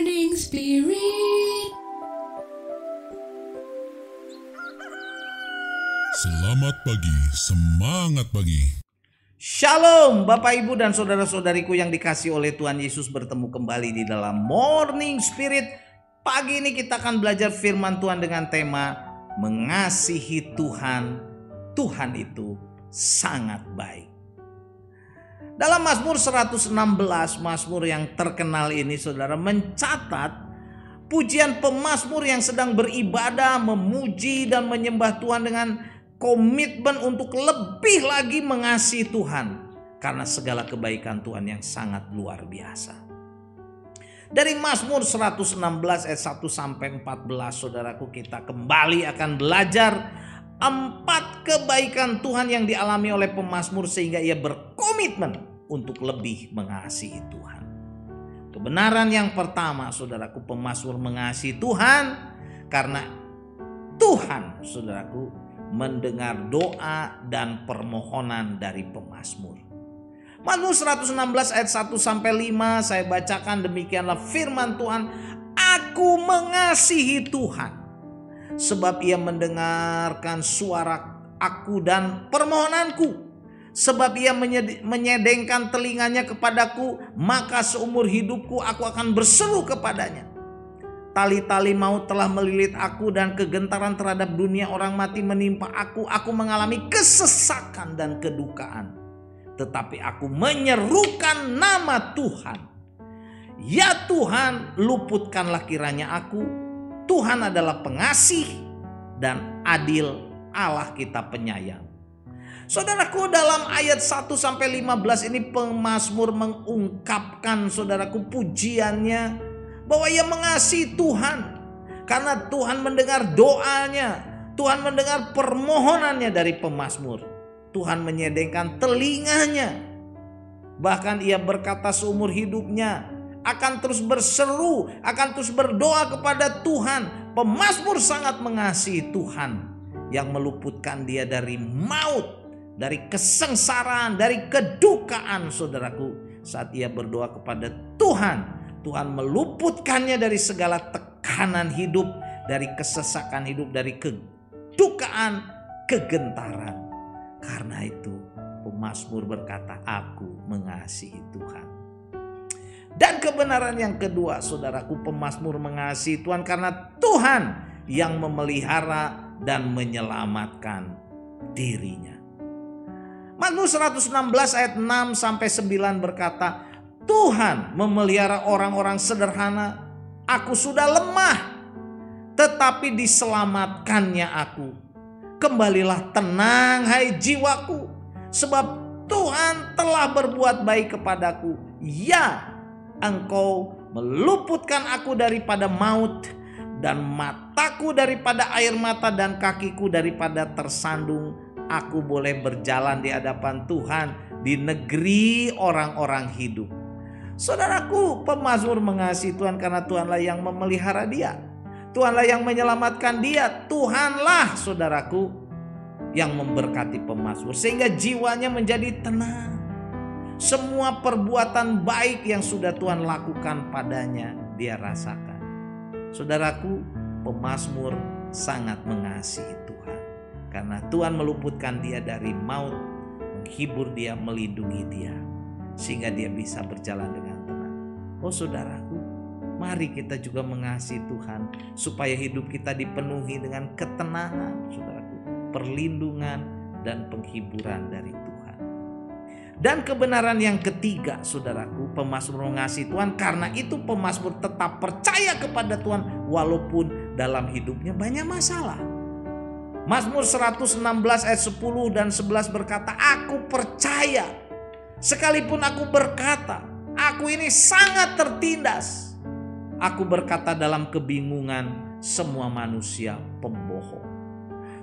Morning Spirit. Selamat pagi, semangat pagi. Shalom Bapak Ibu dan saudara-saudariku yang dikasihi oleh Tuhan Yesus, bertemu kembali di dalam Morning Spirit. Pagi ini kita akan belajar firman Tuhan dengan tema mengasihi Tuhan. Tuhan itu sangat baik. Dalam Mazmur 116, Mazmur yang terkenal ini, saudara, mencatat pujian pemazmur yang sedang beribadah, memuji dan menyembah Tuhan dengan komitmen untuk lebih lagi mengasihi Tuhan karena segala kebaikan Tuhan yang sangat luar biasa. Dari Mazmur 116 ayat 1 sampai 14, saudaraku, kita kembali akan belajar 4 kebaikan Tuhan yang dialami oleh pemazmur sehingga ia berkomitmen untuk lebih mengasihi Tuhan. Kebenaran yang pertama, saudaraku, pemazmur mengasihi Tuhan karena Tuhan, saudaraku, mendengar doa dan permohonan dari pemazmur. Mazmur 116 ayat 1 sampai 5 saya bacakan, demikianlah firman Tuhan. Aku mengasihi Tuhan sebab ia mendengarkan suara aku dan permohonanku. Sebab ia menyedengkan telinganya kepadaku, maka seumur hidupku aku akan berseru kepadanya. Tali-tali maut telah melilit aku dan kegentaran terhadap dunia orang mati menimpa aku. Aku mengalami kesesakan dan kedukaan. Tetapi aku menyerukan nama Tuhan. Ya Tuhan, luputkanlah kiranya aku. Tuhan adalah pengasih dan adil, Allah kita penyayang. Saudaraku, dalam ayat 1 sampai 15 ini pemazmur mengungkapkan, saudaraku, pujiannya bahwa ia mengasihi Tuhan karena Tuhan mendengar doanya, Tuhan mendengar permohonannya dari pemazmur. Tuhan menyedengkan telinganya. Bahkan ia berkata seumur hidupnya akan terus berseru, akan terus berdoa kepada Tuhan. Pemazmur sangat mengasihi Tuhan yang meluputkan dia dari maut, dari kesengsaraan, dari kedukaan, saudaraku. Saat ia berdoa kepada Tuhan, Tuhan meluputkannya dari segala tekanan hidup, dari kesesakan hidup, dari kedukaan, kegentaran. Karena itu pemazmur berkata, aku mengasihi Tuhan. Dan kebenaran yang kedua, saudaraku, pemazmur mengasihi Tuhan karena Tuhan yang memelihara dan menyelamatkan dirinya. Mazmur 116 ayat 6 sampai 9 berkata, Tuhan memelihara orang-orang sederhana. Aku sudah lemah, tetapi diselamatkannya aku. Kembalilah tenang, hai jiwaku, sebab Tuhan telah berbuat baik kepadaku. Ya, Engkau meluputkan aku daripada maut, dan mataku daripada air mata, dan kakiku daripada tersandung. Aku boleh berjalan di hadapan Tuhan di negeri orang-orang hidup. Saudaraku, pemazmur mengasihi Tuhan karena Tuhanlah yang memelihara dia. Tuhanlah yang menyelamatkan dia. Tuhanlah, saudaraku, yang memberkati pemazmur sehingga jiwanya menjadi tenang. Semua perbuatan baik yang sudah Tuhan lakukan padanya dia rasakan. Saudaraku, pemazmur sangat mengasihi Tuhan karena Tuhan meluputkan dia dari maut, menghibur dia, melindungi dia, sehingga dia bisa berjalan dengan tenang. Oh saudaraku, mari kita juga mengasihi Tuhan supaya hidup kita dipenuhi dengan ketenangan, saudaraku, perlindungan dan penghiburan dari Tuhan. Dan kebenaran yang ketiga, saudaraku, pemazmur mengasihi Tuhan karena itu pemazmur tetap percaya kepada Tuhan walaupun dalam hidupnya banyak masalah. Mazmur 116 ayat 10 dan 11 berkata, aku percaya sekalipun aku berkata, aku ini sangat tertindas. Aku berkata dalam kebingungan, semua manusia pembohong.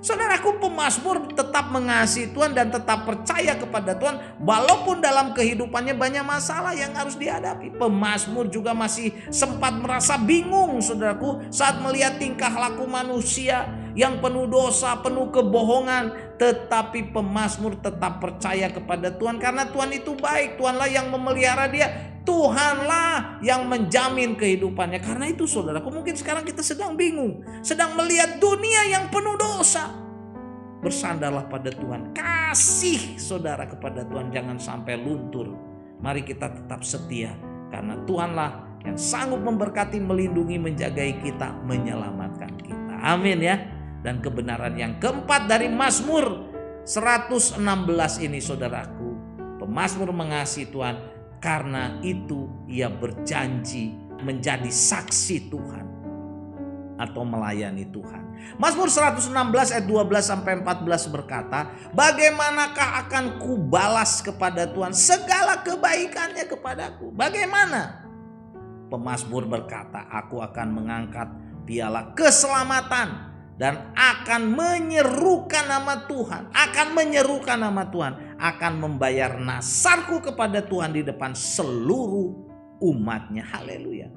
Saudaraku, pemazmur tetap mengasihi Tuhan dan tetap percaya kepada Tuhan walaupun dalam kehidupannya banyak masalah yang harus dihadapi. Pemazmur juga masih sempat merasa bingung, saudaraku, saat melihat tingkah laku manusia yang penuh dosa, penuh kebohongan. Tetapi pemazmur tetap percaya kepada Tuhan karena Tuhan itu baik. Tuhanlah yang memelihara dia. Tuhanlah yang menjamin kehidupannya. Karena itu saudaraku, mungkin sekarang kita sedang bingung, sedang melihat dunia yang penuh dosa. Bersandarlah pada Tuhan, kasih saudara kepada Tuhan, jangan sampai luntur. Mari kita tetap setia, karena Tuhanlah yang sanggup memberkati, melindungi, menjagai kita, menyelamatkan kita. Amin ya. Dan kebenaran yang keempat dari Mazmur 116 ini saudaraku, pemazmur mengasihi Tuhan, karena itu ia berjanji menjadi saksi Tuhan atau melayani Tuhan. Mazmur 116 ayat 12 sampai 14 berkata, bagaimanakah akan kubalas kepada Tuhan segala kebaikannya kepadaku? Bagaimana? Pemazmur berkata, aku akan mengangkat piala keselamatan dan akan menyerukan nama Tuhan, akan membayar nasarku kepada Tuhan di depan seluruh umatnya. Haleluya.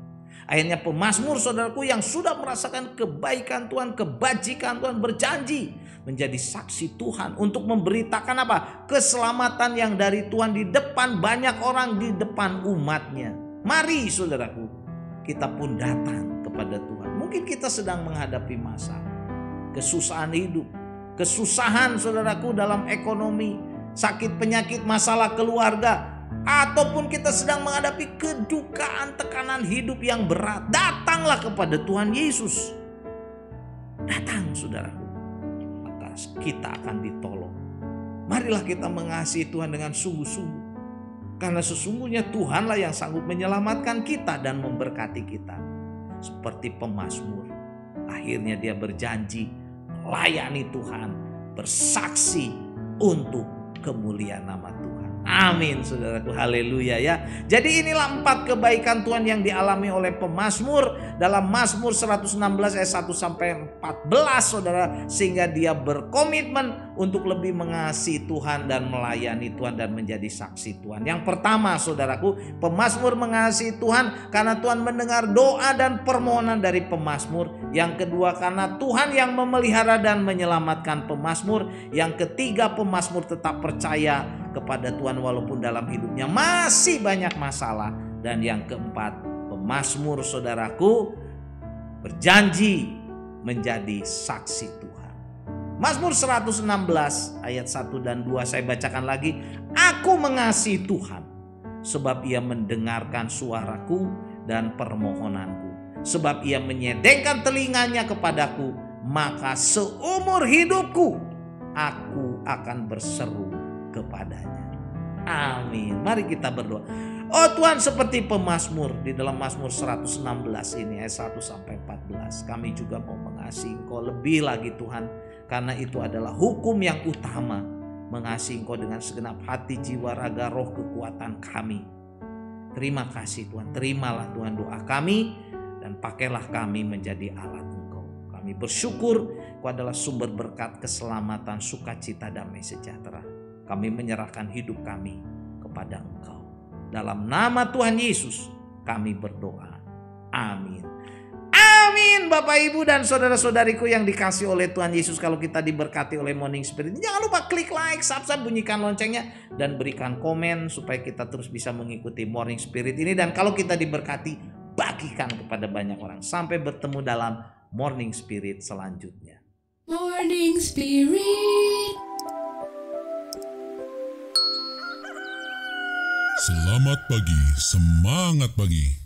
Akhirnya pemazmur saudaraku yang sudah merasakan kebaikan Tuhan, kebajikan Tuhan, berjanji menjadi saksi Tuhan untuk memberitakan apa? Keselamatan yang dari Tuhan di depan banyak orang, di depan umatnya. Mari saudaraku, kita pun datang kepada Tuhan. Mungkin kita sedang menghadapi masa kesusahan hidup, kesusahan saudaraku dalam ekonomi, sakit penyakit, masalah keluarga, ataupun kita sedang menghadapi kedukaan, tekanan hidup yang berat. Datanglah kepada Tuhan Yesus. Datang saudaraku, maka kita akan ditolong. Marilah kita mengasihi Tuhan dengan sungguh-sungguh, karena sesungguhnya Tuhanlah yang sanggup menyelamatkan kita dan memberkati kita. Seperti pemazmur, akhirnya dia berjanji melayani Tuhan, bersaksi untuk kemuliaan nama Tuhan. Amin saudaraku, haleluya ya. Jadi inilah 4 kebaikan Tuhan yang dialami oleh pemazmur dalam Mazmur 116 ayat 1 sampai 14 saudara, sehingga dia berkomitmen untuk lebih mengasihi Tuhan dan melayani Tuhan dan menjadi saksi Tuhan. Yang pertama saudaraku, pemazmur mengasihi Tuhan karena Tuhan mendengar doa dan permohonan dari pemazmur. Yang kedua, karena Tuhan yang memelihara dan menyelamatkan pemazmur. Yang ketiga, pemazmur tetap percaya kepada Tuhan walaupun dalam hidupnya masih banyak masalah. Dan yang keempat, pemazmur saudaraku berjanji menjadi saksi Tuhan. Mazmur 116 ayat 1 dan 2 saya bacakan lagi. Aku mengasihi Tuhan sebab ia mendengarkan suaraku dan permohonanku. Sebab ia menyedengkan telinganya kepadaku, maka seumur hidupku aku akan berseru kepadanya. Amin. Mari kita berdoa. Oh Tuhan, seperti pemazmur di dalam Mazmur 116 ini ayat 1 sampai 14, kami juga mau mengasihi Engkau lebih lagi Tuhan, karena itu adalah hukum yang utama. Mengasihi Engkau dengan segenap hati, jiwa, raga, roh, kekuatan kami. Terima kasih Tuhan. Terimalah Tuhan doa kami dan pakailah kami menjadi alat Engkau. Kami bersyukur Engkau adalah sumber berkat, keselamatan, sukacita, damai sejahtera. Kami menyerahkan hidup kami kepada Engkau. Dalam nama Tuhan Yesus kami berdoa. Amin. Amin. Bapak, Ibu, dan saudara-saudariku yang dikasihi oleh Tuhan Yesus, kalau kita diberkati oleh Morning Spirit, jangan lupa klik like, subscribe, bunyikan loncengnya, dan berikan komen supaya kita terus bisa mengikuti Morning Spirit ini. Dan kalau kita diberkati, bagikan kepada banyak orang. Sampai bertemu dalam Morning Spirit selanjutnya. Morning Spirit. Selamat pagi, semangat pagi.